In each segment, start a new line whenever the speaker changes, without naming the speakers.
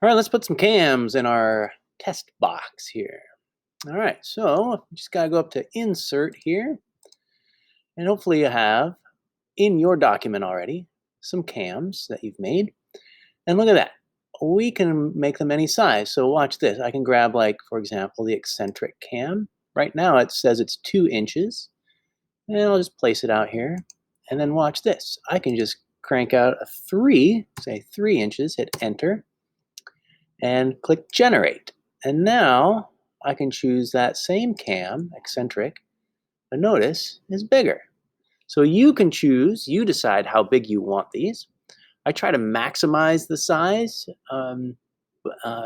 All right, let's put some cams in our test box here. All right, so you just gotta go up to Insert here, and hopefully you have in your document already some cams that you've made. And look at that. We can make them any size. So watch this. I can grab, like, for example, the Eccentric Cam. Right now it says it's 2 inches. And I'll just place it out here. And then watch this. I can just crank out a 3, say 3 inches, hit Enter, and click Generate. And now I can choose that same cam, Eccentric, but notice is bigger. So you can choose, you decide how big you want these. I try to maximize the size.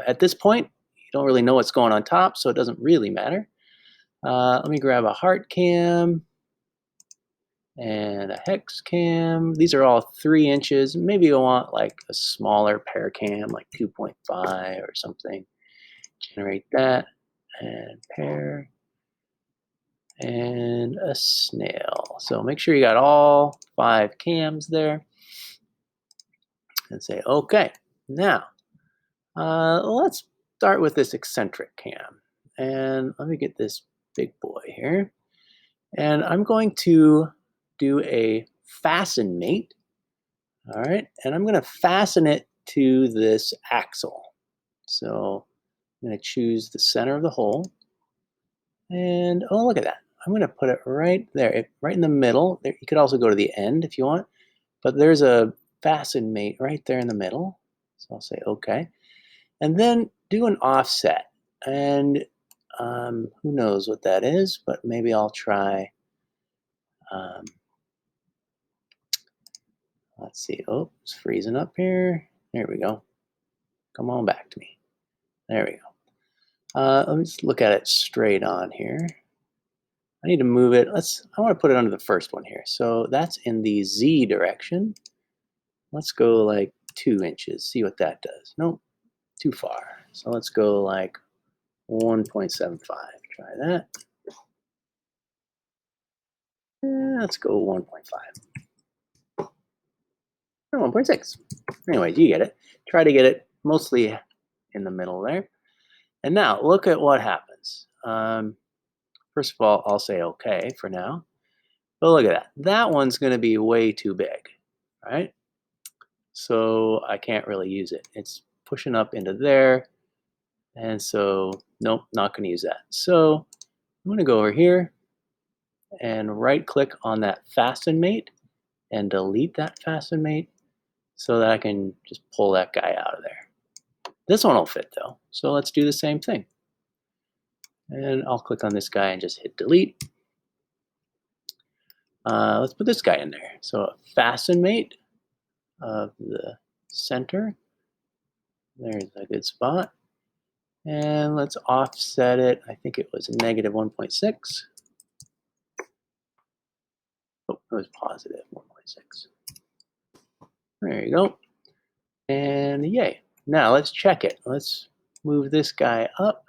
At this point, you don't really know what's going on top, so it doesn't really matter. Let me grab a heart cam and a hex cam. These are all 3 inches. Maybe you want like a smaller pair cam, like 2.5 or something. Generate that, and pair, and a snail. So make sure you got all 5 cams there, and say okay. Now let's start with this eccentric cam, and let me get this big boy here, and I'm going to do a fasten mate. All right, and I'm going to fasten it to this axle. So I'm going to choose the center of the hole, and oh, look at that. I'm going to put it right there, right in the middle. There, you could also go to the end if you want, but there's a fasten mate right there in the middle. So I'll say okay. And then do an offset. And who knows what that is, but maybe I'll try, um, let's see. Oh, it's freezing up here. There we go. Come on back to me. There we go. Let me just look at it straight on here. I need to move it. I want to put it under the first one here. So that's in the Z direction. Let's go like 2 inches. See what that does. Nope, too far. So let's go like 1.75. Try that. Let's go 1.5. Or 1.6. Anyways, you get it. Try to get it mostly in the middle there. And now look at what happens. First of all, I'll say okay for now. But look at that. That one's going to be way too big, right? So I can't really use it. It's pushing up into there. And so, nope, not going to use that. So I'm going to go over here and right click on that fasten mate and delete that fasten mate so that I can just pull that guy out of there. This one will fit though. So let's do the same thing. And I'll click on this guy and just hit delete. Let's put this guy in there. So a fasten mate of the center. There's a good spot. And let's offset it. I think it was negative 1.6. Oh, it was positive 1.6. There you go. And yay. Now let's check it. Let's move this guy up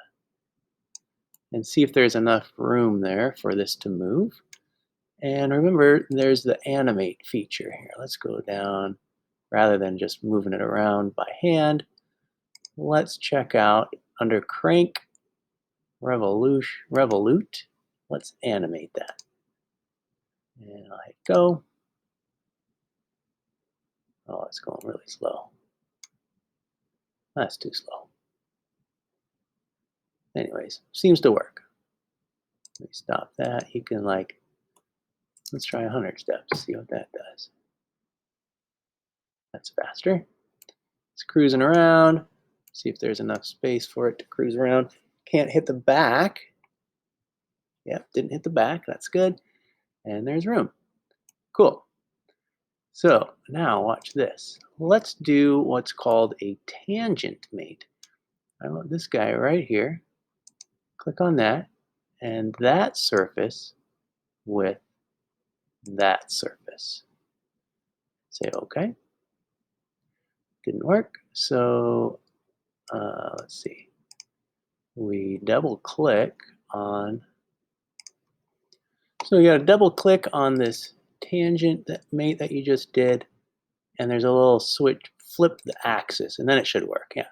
and see if there's enough room there for this to move. And remember, there's the animate feature here. Let's go down. Rather than just moving it around by hand, let's check out under crank revolute. Let's animate that. And I'll hit go. Oh, it's going really slow. That's too slow. Anyways, seems to work. Let me stop that. You can let's try 100 steps, see what that does. That's faster. It's cruising around. See if there's enough space for it to cruise around. Can't hit the back. Yep, didn't hit the back. That's good. And there's room. Cool. So now watch this. Let's do what's called a tangent mate. I want this guy right here. Click on that. And that surface with that surface. Say OK. Didn't work. So let's see. We double click on. So you got to double click on this tangent mate that you just did, and there's a little switch. Flip the axis, and then it should work. Yeah.